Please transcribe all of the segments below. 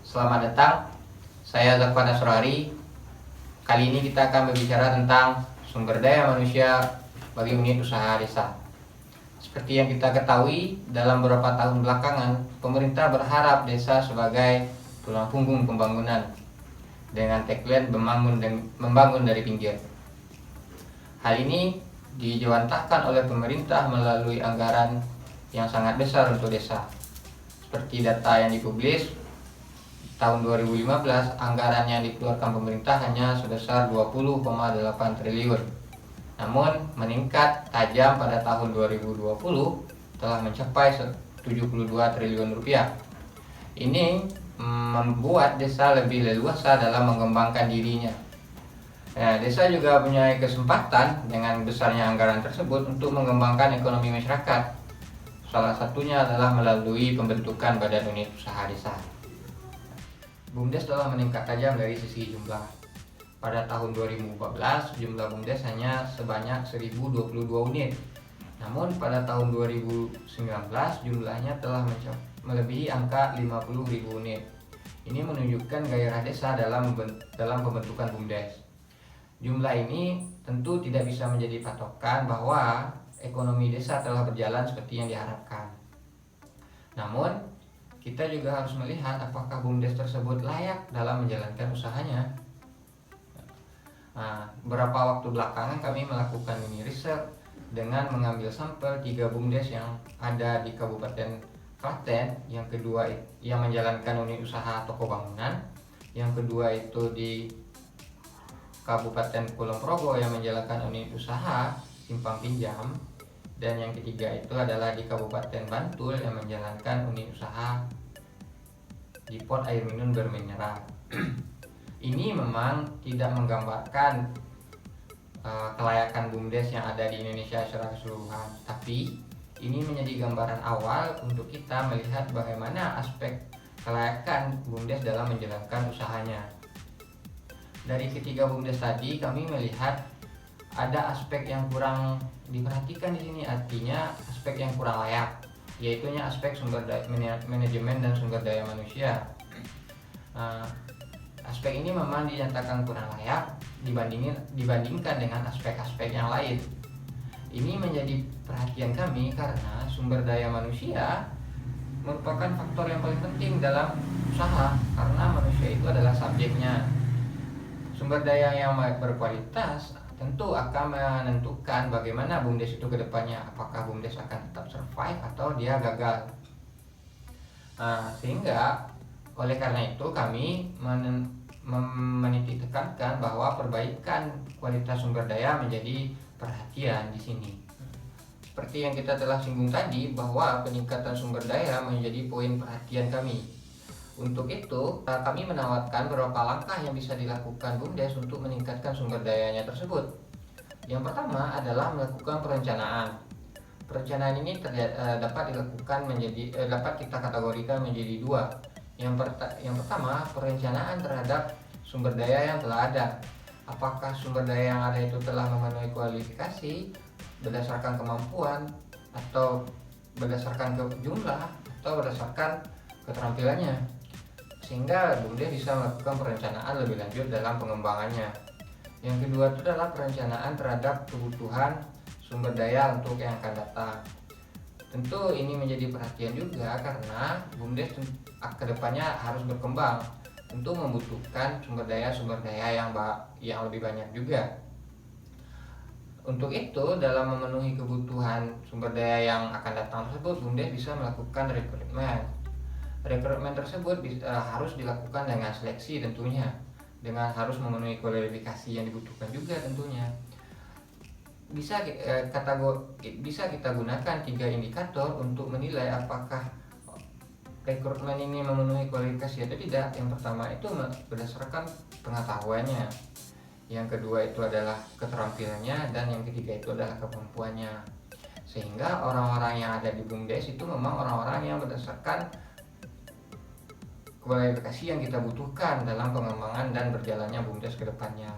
Selamat datang, saya Zakwan Asrari. Kali ini kita akan berbicara tentang sumber daya manusia bagi unit usaha desa. Seperti yang kita ketahui, dalam beberapa tahun belakangan, pemerintah berharap desa sebagai tulang punggung pembangunan dengan tagline membangun dari pinggir. Hal ini dijawantahkan oleh pemerintah melalui anggaran yang sangat besar untuk desa. Seperti data yang dipublis, tahun 2015 anggaran yang dikeluarkan pemerintah hanya sebesar 20,8 triliun. Namun meningkat tajam pada tahun 2020 telah mencapai 72 triliun rupiah. Ini membuat desa lebih leluasa dalam mengembangkan dirinya. Desa juga punya kesempatan dengan besarnya anggaran tersebut untuk mengembangkan ekonomi masyarakat. Salah satunya adalah melalui pembentukan badan unit usaha desa. BUMDes telah meningkat tajam dari sisi jumlah. Pada tahun 2014, jumlah BUMDes hanya sebanyak 1022 unit. Namun pada tahun 2019, jumlahnya telah melebihi angka 50.000 unit. Ini menunjukkan gairah desa dalam pembentukan BUMDes. Jumlah ini tentu tidak bisa menjadi patokan bahwa ekonomi desa telah berjalan seperti yang diharapkan. Namun, kita juga harus melihat apakah BUMDes tersebut layak dalam menjalankan usahanya. Beberapa waktu belakangan kami melakukan mini riset dengan mengambil sampel 3 BUMDes yang ada di Kabupaten Klaten. Yang kedua yang menjalankan unit usaha toko bangunan, yang kedua itu di Kabupaten Kulon Progo yang menjalankan unit usaha simpan pinjam, dan yang ketiga itu adalah di Kabupaten Bantul yang menjalankan unit usaha depot air minum bermineral. Ini memang tidak menggambarkan kelayakan BUMDes yang ada di Indonesia secara keseluruhan, tapi ini menjadi gambaran awal untuk kita melihat bagaimana aspek kelayakan BUMDes dalam menjalankan usahanya. Dari ketiga BUMDes tadi, kami melihat ada aspek yang kurang diperhatikan di sini, artinya aspek yang kurang layak, yaitu aspek manajemen dan sumber daya manusia. Aspek ini memang dinyatakan kurang layak dibandingkan dengan aspek-aspek yang lain. Ini menjadi perhatian kami karena sumber daya manusia merupakan faktor yang paling penting dalam usaha, karena manusia itu adalah subjeknya. Sumber daya yang berkualitas tentu akan menentukan bagaimana BUMDes itu ke depannya, apakah BUMDes akan tetap survive atau dia gagal. Sehingga oleh karena itu kami menitik tekankan bahwa perbaikan kualitas sumber daya menjadi perhatian di sini. Seperti yang kita telah singgung tadi, bahwa peningkatan sumber daya menjadi poin perhatian kami. Untuk itu, kami menawarkan beberapa langkah yang bisa dilakukan BUMDes untuk meningkatkan sumber dayanya tersebut. Yang pertama adalah melakukan perencanaan. Perencanaan ini dapat kita kategorikan menjadi dua. Yang pertama, perencanaan terhadap sumber daya yang telah ada. Apakah sumber daya yang ada itu telah memenuhi kualifikasi berdasarkan kemampuan, atau berdasarkan jumlah, atau berdasarkan keterampilannya, sehingga BUMDes bisa melakukan perencanaan lebih lanjut dalam pengembangannya. Yang kedua itu adalah perencanaan terhadap kebutuhan sumber daya untuk yang akan datang. Tentu ini menjadi perhatian juga karena BUMDes kedepannya harus berkembang, tentu membutuhkan sumber daya yang lebih banyak juga. Untuk itu, dalam memenuhi kebutuhan sumber daya yang akan datang tersebut, BUMDes bisa melakukan rekrutmen. Rekrutmen tersebut harus dilakukan dengan seleksi tentunya, dengan harus memenuhi kualifikasi yang dibutuhkan juga tentunya. Bisa kita gunakan 3 indikator untuk menilai apakah rekrutmen ini memenuhi kualifikasi atau tidak. Yang pertama itu berdasarkan pengetahuannya, yang kedua itu adalah keterampilannya, dan yang ketiga itu adalah kemampuannya. Sehingga orang-orang yang ada di BUMDes itu memang orang-orang yang berdasarkan kualifikasi yang kita butuhkan dalam pengembangan dan berjalannya BUMDes ke depannya.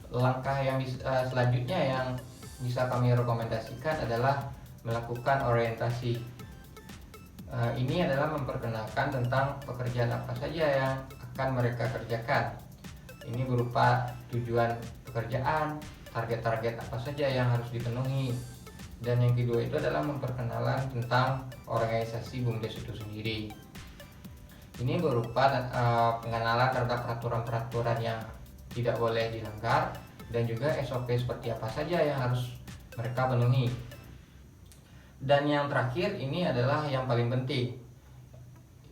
Langkah yang selanjutnya yang bisa kami rekomendasikan adalah melakukan orientasi Ini adalah memperkenalkan tentang pekerjaan apa saja yang akan mereka kerjakan. Ini berupa tujuan pekerjaan, target-target apa saja yang harus dipenuhi. Dan yang kedua itu adalah memperkenalan tentang organisasi BUMDes itu sendiri. Ini berupa pengenalan terhadap peraturan-peraturan yang tidak boleh dilanggar dan juga SOP seperti apa saja yang harus mereka penuhi. Dan yang terakhir ini adalah yang paling penting,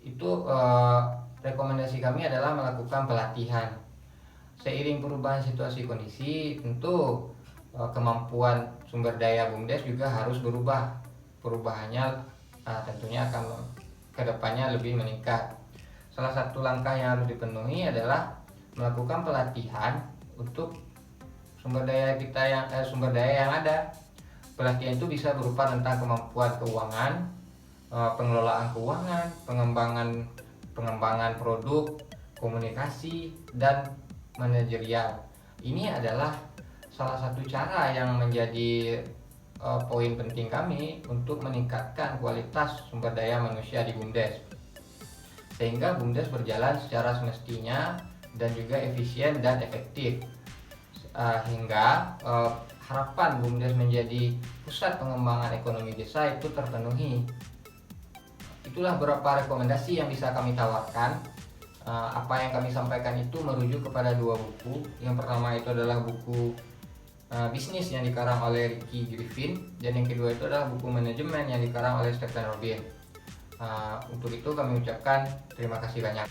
itu rekomendasi kami adalah melakukan pelatihan. Seiring perubahan situasi kondisi, tentu kemampuan sumber daya BUMDes juga harus berubah. Perubahannya tentunya akan kedepannya lebih meningkat. Salah satu langkah yang harus dipenuhi adalah melakukan pelatihan untuk sumber daya yang ada. Pelatihan itu bisa berupa tentang kemampuan keuangan, pengelolaan keuangan, pengembangan produk, komunikasi, dan manajerial. Ini adalah salah satu cara yang menjadi poin penting kami untuk meningkatkan kualitas sumber daya manusia di BUMDes, sehingga BUMDes berjalan secara semestinya dan juga efisien dan efektif, hingga harapan BUMDes menjadi pusat pengembangan ekonomi desa itu terpenuhi. Itulah beberapa rekomendasi yang bisa kami tawarkan. Apa yang kami sampaikan itu merujuk kepada 2 buku. Yang pertama itu adalah buku bisnis yang dikarang oleh Ricky Griffin, dan yang kedua itu adalah buku manajemen yang dikarang oleh Stephen Robin. Untuk itu kami ucapkan terima kasih banyak.